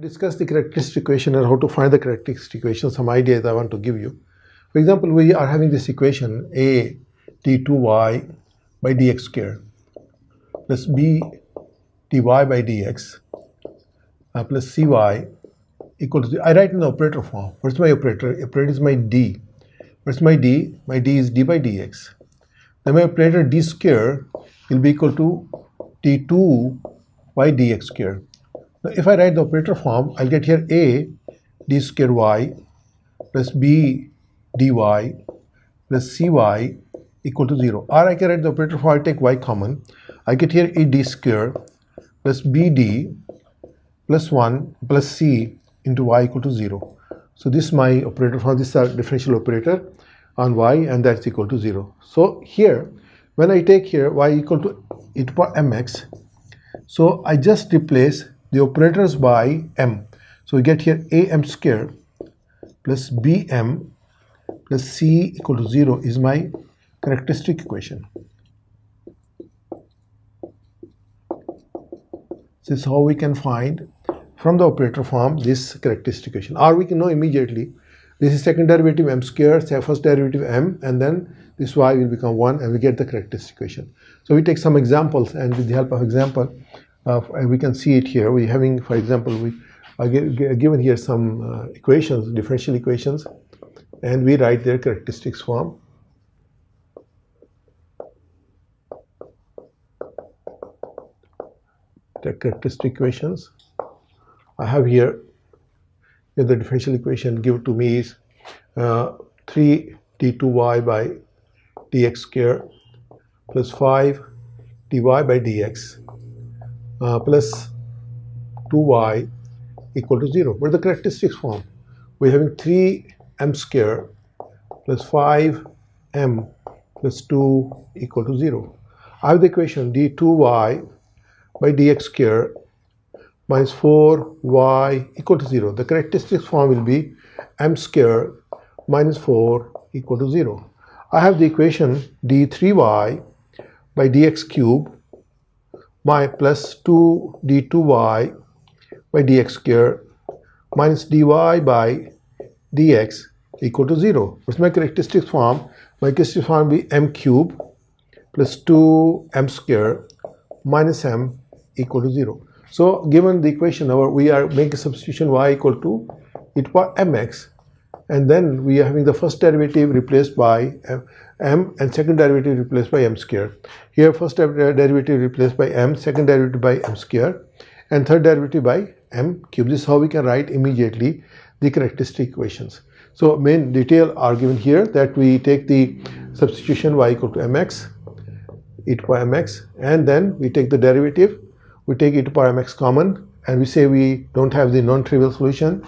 Discuss the characteristic equation and how to find the characteristic equation, some ideas I want to give you. For example, we are having this equation a d2y by dx square plus b dy by dx plus cy equal to I write in the operator form. What's my operator? Operator is my d. What's my d? My d is d by dx. Then my operator d square will be equal to d2 by dx square. Now if I write the operator form, I'll get here a d square y plus b dy plus cy equal to 0. Or I can write the operator form, I'll take y common. I get here a d square plus bd plus 1 plus c into y equal to 0. So this is my operator form. This is our differential operator on y, and that's equal to 0. So here, when I take here y equal to e to the power mx, so I just replace the operators by m. So we get here am square plus bm plus c equal to 0 is my characteristic equation. This is how we can find from the operator form this characteristic equation. Or we can know immediately this is second derivative m square, say first derivative m, and then this y will become 1, and we get the characteristic equation. So we take some examples, and with the help of example, we can see it here. We're having, for example, we are given here some equations, differential equations, and we write their characteristics form. The characteristic equations. I have here the differential equation given to me is 3d2y by dx square plus 5 dy by dx plus 2y equal to 0. What is the characteristics form? We're having 3m square plus 5m plus 2 equal to 0. I have the equation d2y by dx square minus 4y equal to 0. The characteristics form will be m square minus 4 equal to 0. I have the equation d3y by dx cube plus 2d2y by dx square minus dy by dx equal to 0. What's my characteristics form? My characteristics form will be m cube plus 2m square minus m equal to 0. So given the equation, we are making substitution y equal to e to the power mx, and then we are having the first derivative replaced by m and second derivative replaced by m square. Here first derivative replaced by m, second derivative by m square, and third derivative by m cube. This is how we can write immediately the characteristic equations. So main detail are given here, that we take the substitution y equal to mx, e to the power mx, and then we take the derivative. We take e to the power mx common, and we say we don't have the non-trivial solution.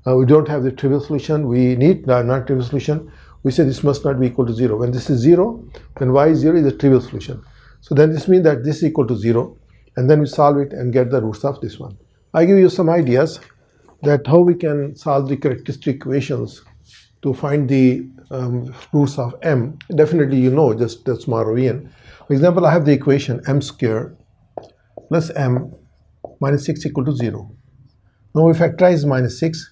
We don't have the trivial solution. We need the non-trivial solution. We say this must not be equal to 0. When this is 0, then y is 0 is a trivial solution. So then this means that this is equal to 0, and then we solve it and get the roots of this one. I give you some ideas that how we can solve the characteristic equations to find the roots of m. Definitely you know, just a small revision. For example, I have the equation m square plus m minus 6 equal to 0. Now we factorize minus 6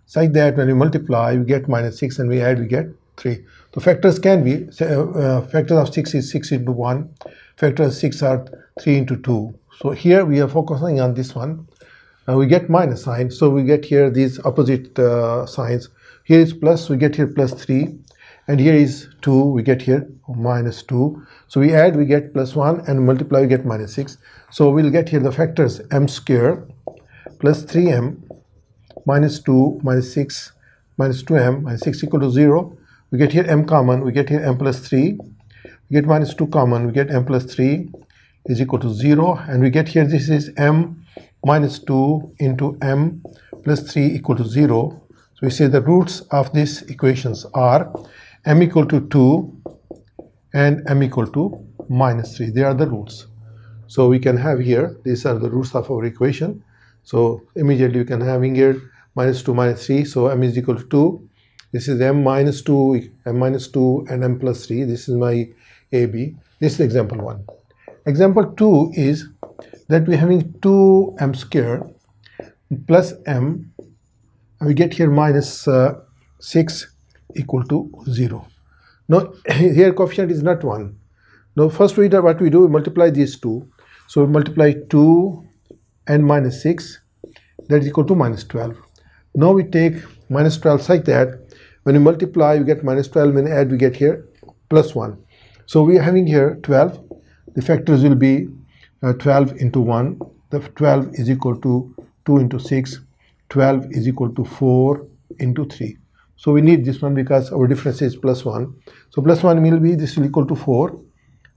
such that when we multiply we get minus 6, and we add we get 3. So factors can be, factors of 6 is 6 into 1, factors of 6 are 3 into 2. So here we are focusing on this one. We get minus sign, so we get here these opposite signs. Here is plus, we get here plus 3, and here is 2, we get here minus 2. So we add, we get plus 1, and multiply, we get minus 6. So we'll get here the factors m square plus 3m minus 2 minus 6 minus 2m minus 6 equal to 0. We get here m common, we get here m plus 3. We get minus 2 common, we get m plus 3 is equal to 0. And we get here this is m minus 2 into m plus 3 equal to 0. So we say the roots of these equations are m equal to 2 and m equal to minus 3. They are the roots. So we can have here, these are the roots of our equation. So immediately we can have in here minus 2 minus 3. So m is equal to 2. This is m minus 2, and m plus 3. This is my AB. This is example 1. Example 2 is that we're having 2m square plus m, and we get here minus 6 equal to 0. Now here coefficient is not 1. Now first what we do, we multiply these two. So we multiply 2 and minus 6, that is equal to minus 12. Now we take minus 12 such that when we multiply we get minus 12, when we add we get here plus 1. So we are having here 12. The factors will be 12 into 1. The 12 is equal to 2 into 6. 12 is equal to 4 into 3. So we need this one because our difference is plus 1. So plus 1 will be, this will equal to 4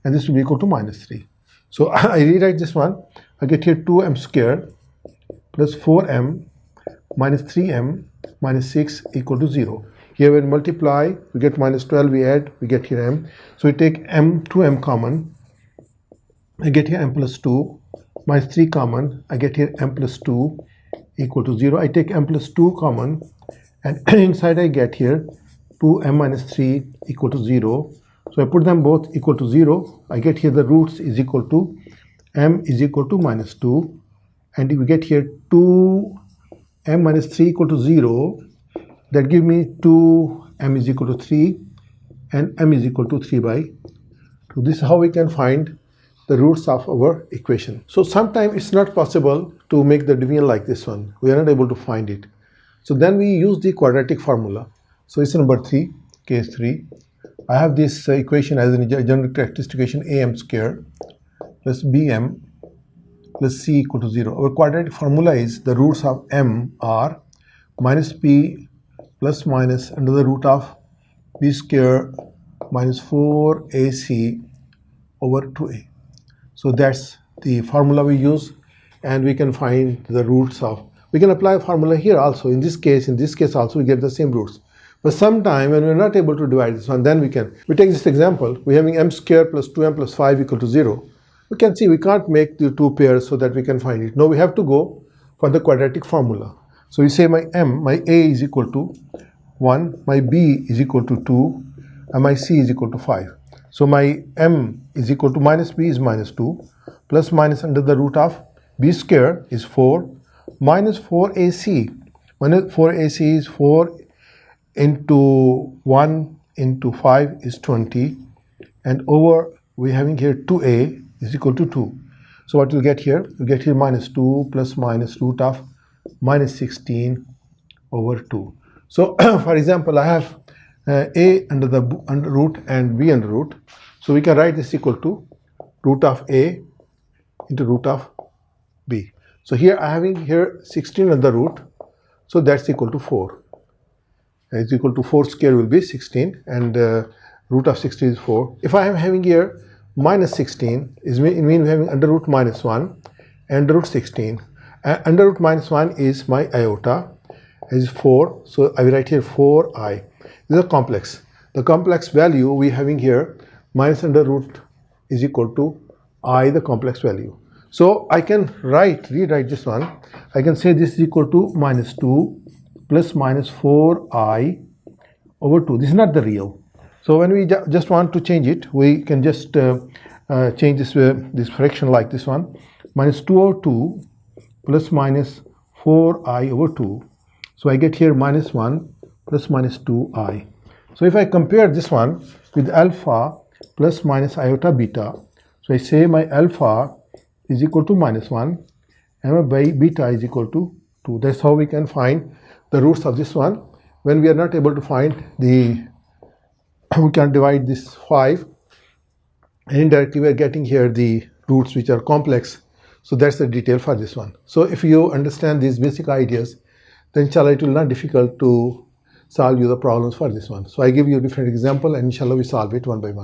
and this will be equal to minus 3. So I rewrite this one. I get here 2m squared plus 4m minus 3m minus 6 equal to 0. Here when we multiply, we get minus 12, we add, we get here m. So we take 2m common, I get here m plus 2, minus 3 common, I get here m plus 2 equal to 0. I take m plus 2 common, and inside I get here 2m minus 3 equal to 0. So I put them both equal to 0. I get here the roots is equal to m is equal to minus 2, and we get here 2m minus 3 equal to 0. That give me 2m is equal to 3 and m is equal to 3 by 2. This is how we can find the roots of our equation. So sometimes it's not possible to make the division like this one. We are not able to find it. So then we use the quadratic formula. So it's number 3, case 3. I have this equation as a general characteristic equation am squared plus bm plus c equal to 0. Our quadratic formula is the roots of m are minus p plus minus under the root of b squared minus 4ac over 2a. So that's the formula we use, and we can find the roots of, we can apply a formula here also. In this case also we get the same roots. But sometime when we're not able to divide this one, then we take this example. We're having m squared plus 2m plus 5 equal to 0. We can see we can't make the two pairs so that we can find it. No, we have to go for the quadratic formula. So we say my a is equal to 1, my b is equal to 2, and my c is equal to 5. So my m is equal to minus b is minus 2, plus minus under the root of b squared is 4, minus 4ac. 4ac is 4 into 1 into 5 is 20, and over we're having here 2a is equal to 2. So what we'll get here? We'll get here minus 2 plus minus root of minus 16 over 2. So for example, I have a under the under root and b under root. So we can write this equal to root of a into root of b. So here I am having here 16 under root. So that's equal to 4. It's equal to 4 square will be 16, and root of 16 is 4. If I am having here minus 16, it means we're having under root minus 1 and under root 16. Under root minus 1 is my iota, is 4. So I will write here 4i. This is a complex. The complex value we having here minus under root is equal to I, the complex value. So I can rewrite this one. I can say this is equal to minus 2 plus minus 4i over 2. This is not the real. So when we just want to change it, we can just change this fraction like this one. Minus 2 over 2 plus minus 4i over 2. So I get here minus 1 plus minus 2i. So if I compare this one with alpha plus minus iota beta, so I say my alpha is equal to minus 1 and my beta is equal to 2. That's how we can find the roots of this one. When we are not able to find we can divide this 5, and indirectly we are getting here the roots which are complex. So that's the detail for this one. So if you understand these basic ideas, then inshallah it will not difficult to solve you the problems for this one. So I give you a different example, and inshallah we solve it one by one.